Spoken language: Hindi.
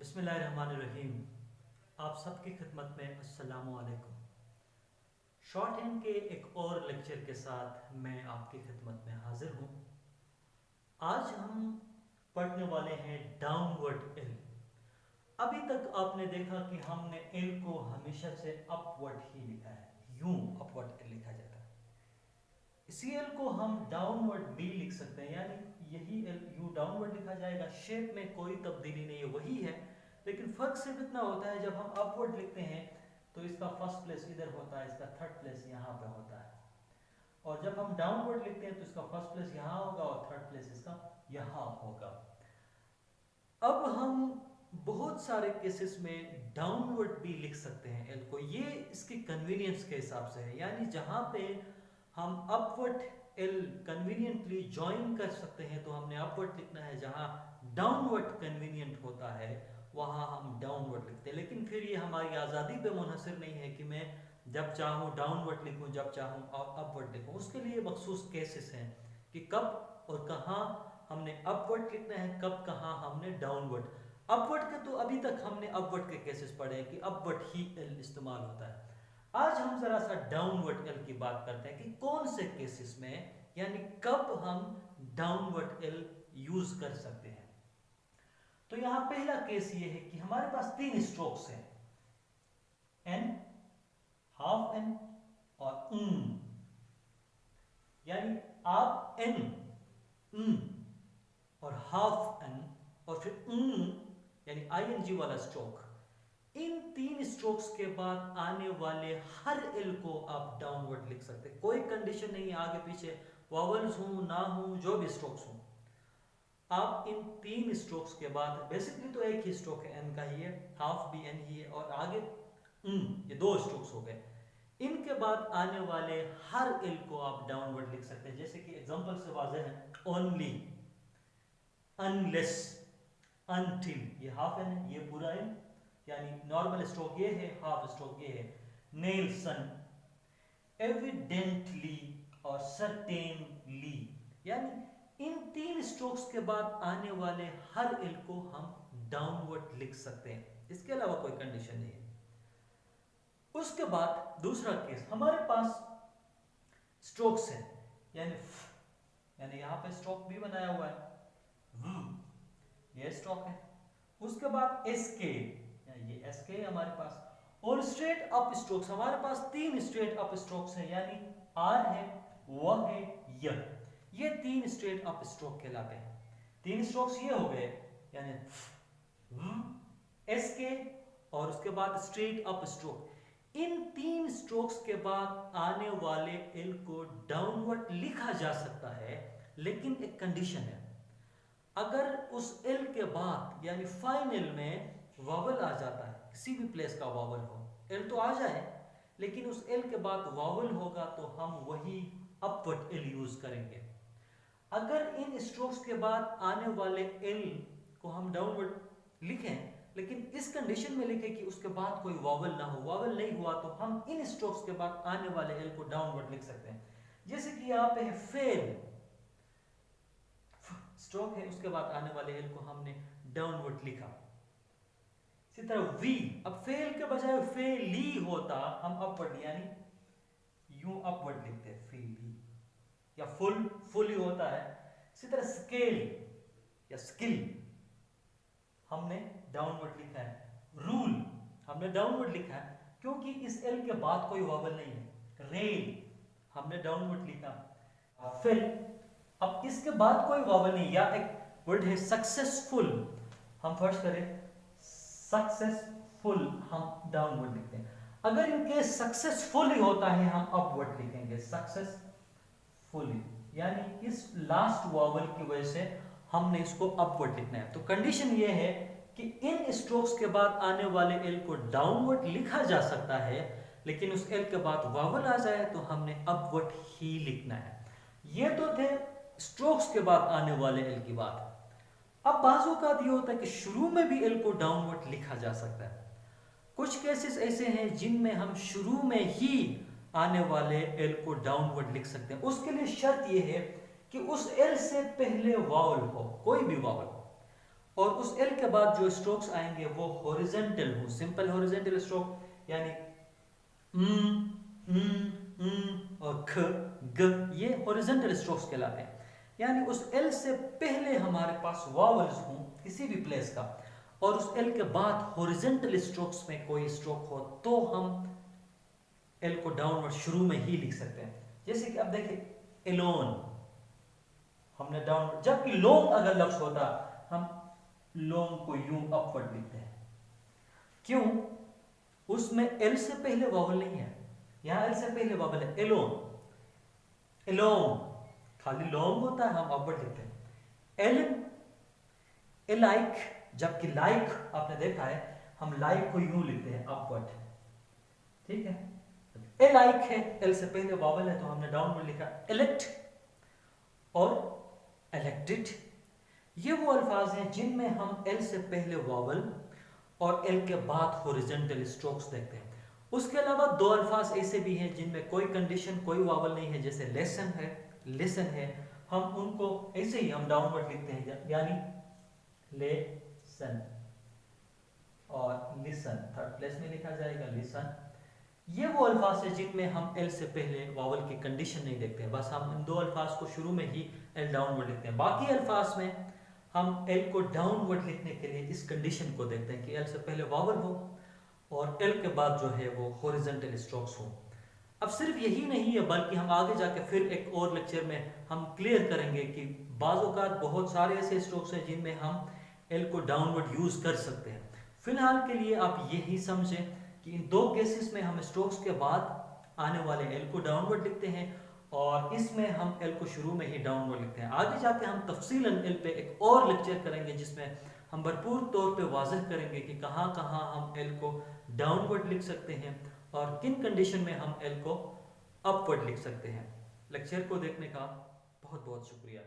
बिस्मिल्लाहिर्रहमानिर्रहीम। आप सबकी खिदमत में अस्सलामु अलैकुम। शॉर्ट हैंड के एक और लेक्चर के साथ मैं आपकी खिदमत में हाजिर हूँ। आज हम पढ़ने वाले हैं डाउनवर्ड एल। अभी तक आपने देखा कि हमने एल को हमेशा से अपवर्ड ही लिखा है, यूं अपवर्ड एल लिखा जाता है। इसी एल को हम डाउनवर्ड भी लिख सकते हैं, यानी यही एल यू डाउनवर्ड लिखा जाएगा। शेप में कोई तब्दीली नहीं है, वही है, लेकिन फर्क सिर्फ इतना होता है जब हम अपवर्ड लिखते हैं तो इसका फर्स्ट प्लेस इधर होता है, इसका थर्ड प्लेस यहाँ पे होता है, और जब हम डाउनवर्ड लिखते हैं तो इसका फर्स्ट प्लेस यहाँ होगा और थर्ड प्लेस इसका यहाँ होगा। अब हम बहुत सारे केसेस में डाउनवर्ड भी लिख सकते हैं एल को, ये इसकी कन्वीनियंस के हिसाब से है, यानी जहाँ पे हम अपवर्ड एल कन्वीनियंटली ज्वाइन कर सकते हैं तो हमने अपवर्ड लिखना है, जहाँ डाउनवर्ड कन्वीनियंट होता है वहाँ हम डाउनवर्ड लिखते हैं। लेकिन फिर ये हमारी आज़ादी पे मुनहसर नहीं है कि मैं जब चाहूँ डाउनवर्ड लिखूँ, जब चाहूँ अपवर्ड लिखूँ। उसके लिए मखसूस केसेस हैं कि कब और कहाँ हमने अपवर्ड लिखना है, कब कहाँ हमने डाउनवर्ड। अपवर्ड के तो अभी तक हमने अपवर्ड के केसेस पढ़े हैं कि अपवर्ड ही एल इस्तेमाल होता है। आज हम जरा सा डाउनवर्ड एल की बात करते हैं कि कौन से केसेस में, यानी कब हम डाउनवर्ड एल यूज कर सकते हैं। तो यहां पहला केस ये है कि हमारे पास तीन स्ट्रोक्स हैं, एन, हाफ एन और यानी आप एन, और हाफ एन और फिर यानी आईएनजी वाला स्ट्रोक। इन तीन स्ट्रोक्स के बाद आने वाले हर एल को आप डाउनवर्ड लिख सकते हैं, कोई कंडीशन नहीं है, आगे पीछे वॉवल्स हो ना हो, जो भी स्ट्रोक्स हो, आप इन तीन स्ट्रोक्स के बाद, बेसिकली तो एक ही स्ट्रोक है, एन का ही है, हाफ भी एन ही है, और आगे ये दो स्ट्रोक्स हो गए। इनके बाद आने वाले हर एल को आप डाउनवर्ड लिख सकते हैं, जैसे कि एग्जांपल से वाज़ेह है, ओनली, अनलेस, अनटिल, ये हाफ एन है, ये पूरा एन, यानी नॉर्मल स्ट्रोक ये है, हाफ स्ट्रोक ये है, नेल्सन, एविडेंटली और सर्टेनली, यानी इन तीन स्ट्रोक्स के बाद आने वाले हर एल को हम डाउनवर्ड लिख सकते हैं, इसके अलावा कोई कंडीशन नहीं है। उसके बाद दूसरा केस, हमारे पास स्ट्रोक्स है, यानी यहां पे स्ट्रोक भी बनाया हुआ है, ये स्ट्रोक है। उसके बाद एसके, ये एसके हमारे पास, और स्ट्रेट अप स्ट्रोक्स, हमारे पास तीन स्ट्रेट अप स्ट्रोक्स हैं, यानी आर है, वह है, यह, ये तीन स्ट्रेट अप स्ट्रोक कहलाते हैं। तीन स्ट्रोक्स ये हो गए, यानी एसके और उसके बाद स्ट्रेट अप स्ट्रोक। इन तीन स्ट्रोक्स के बाद आने वाले एल को डाउनवर्ड लिखा जा सकता है, लेकिन एक कंडीशन है, अगर उस एल के बाद यानी फाइनल में वॉवल आ जाता है, किसी भी प्लेस का वॉवल हो, एल तो आ जाए लेकिन उस एल के बाद वॉवल होगा तो हम वही अपवर्ड एल यूज करेंगे। अगर इन स्ट्रोक्स के बाद आने वाले एल को हम डाउनवर्ड लिखें, लेकिन इस कंडीशन में लिखें कि उसके बाद कोई वॉवल ना हो, वॉवल नहीं हुआ तो हम इन स्ट्रोक्स के बाद आने वाले एल को डाउनवर्ड लिख सकते हैं। जैसे कि यहाँ पे है फेल, स्ट्रोक है, उसके बाद आने वाले एल को हमने डाउनवर्ड लिखा। इसी तरह वी, अब फेल के बजाय फेली होता, हम अपवर्ड यानी यूं अपवर्ड लिखते हैं, फेली, या फुल ही होता है। इसी तरह स्केल या स्किल हमने डाउनवर्ड लिखा है। रूल हमने डाउनवर्ड लिखा है क्योंकि इस एल के बाद कोई वॉवल नहीं है। रेल हमने डाउनवर्ड लिखा। फिर अब इसके बाद कोई वॉवल नहीं, या एक वर्ड है सक्सेसफुल, हम फर्स्ट करें सक्सेसफुल, हम डाउनवर्ड लिखते हैं। अगर इनके सक्सेसफुल ही होता है हम अपवर्ड लिखेंगे, सक्सेसफुल, यानी इस लास्ट वॉवल की वजह से हमने इसको अपवर्ड लिखना है। तो कंडीशन ये है कि इन स्ट्रोक्स के बाद आने वाले एल को डाउनवर्ड लिखा जा सकता है, लेकिन उस एल के बाद वॉवल आ जाए तो हमने अपवर्ड ही लिखना है। ये तो थे स्ट्रोक्स के बाद आने वाले एल की बात। अब बाजू का ये होता है कि शुरू में भी एल को डाउनवर्ड लिखा जा सकता है। कुछ केसेस ऐसे हैं जिनमें हम शुरू में ही आने वाले एल को डाउनवर्ड लिख सकते हैं। उसके लिए शर्त यह है कि उस एल से पहले वावल हो, कोई भी वावल हो। और उस एल के बाद जो स्ट्रोक्स आएंगे वो हॉरिजॉन्टल हो, सिंपल हॉरिजॉन्टल स्ट्रोक, यानी और ख ग, ये हॉरिजॉन्टल स्ट्रोक्स कहलाते हैं। यानी उस एल से पहले हमारे पास वावल्स हों किसी भी प्लेस का, और उस एल के बाद हॉरिजॉन्टल स्ट्रोक्स में कोई स्ट्रोक हो, तो हम एल को डाउनवर्ड शुरू में ही लिख सकते हैं। जैसे कि अब देखिए एलोन, हमने डाउनवर्ड, जबकि लोंग अगर लफ्ज होता हम लोंग को यूं अपवर्ड लिखते हैं। क्यों? उसमें एल से पहले वावल नहीं है, यहां एल से पहले वावल है। एलोन, एलोन, खाली लोंग होता है हम अपवर्ड लिखते हैं। एलन, एलाइक, जबकि लाइक आपने देखा है हम लाइक को यूं लिखते हैं अपवर्ड, ठीक है। एलाइक है, एल से पहले वावल है तो हमने डाउनवर्ड लिखा। एलेक्ट और इलेक्टेड, ये वो अल्फाज हैं जिनमें हम एल से पहले वावल और एल के बाद हॉरिजॉन्टल स्ट्रोक्स देखते हैं। उसके अलावा दो अल्फाज ऐसे भी हैं जिनमें कोई कंडीशन, कोई वावल नहीं है, जैसे लेसन है, लिसन है, हम उनको ऐसे ही हम डाउनवर्ड लिखते हैं, यानी लेसन और लिसन, थर्ड प्लेस में लिखा जाएगा लिसन। ये वो अल्फाज है जिनमें हम एल से पहले वावल की कंडीशन नहीं देखते हैं, बस हम इन दो अल्फाज को शुरू में ही एल डाउनवर्ड लिखते हैं। बाकी अल्फाज में हम एल को डाउनवर्ड लिखने के लिए इस कंडीशन को देखते हैं कि एल से पहले वावल हो और एल के बाद जो है वो हॉरिजॉन्टल स्ट्रोक्स हो। अब सिर्फ यही नहीं है, बल्कि हम आगे जाके फिर एक और लेक्चर में हम क्लियर करेंगे कि बाज़ औक़ात बहुत सारे ऐसे स्ट्रोक्स हैं जिनमें हम एल को डाउनवर्ड यूज़ कर सकते हैं। फिलहाल के लिए आप यही समझें कि इन दो केसेस में हम स्ट्रोक्स के बाद आने वाले एल को डाउनवर्ड लिखते हैं और इसमें हम एल को शुरू में ही डाउनवर्ड लिखते हैं। आगे जाके हम तफसीलन एल पे एक और लेक्चर करेंगे जिसमें हम भरपूर तौर पे वाज़ह करेंगे कि कहाँ कहाँ हम एल को डाउनवर्ड लिख सकते हैं और किन कंडीशन में हम एल को अपवर्ड लिख सकते हैं। लेक्चर को देखने का बहुत बहुत शुक्रिया।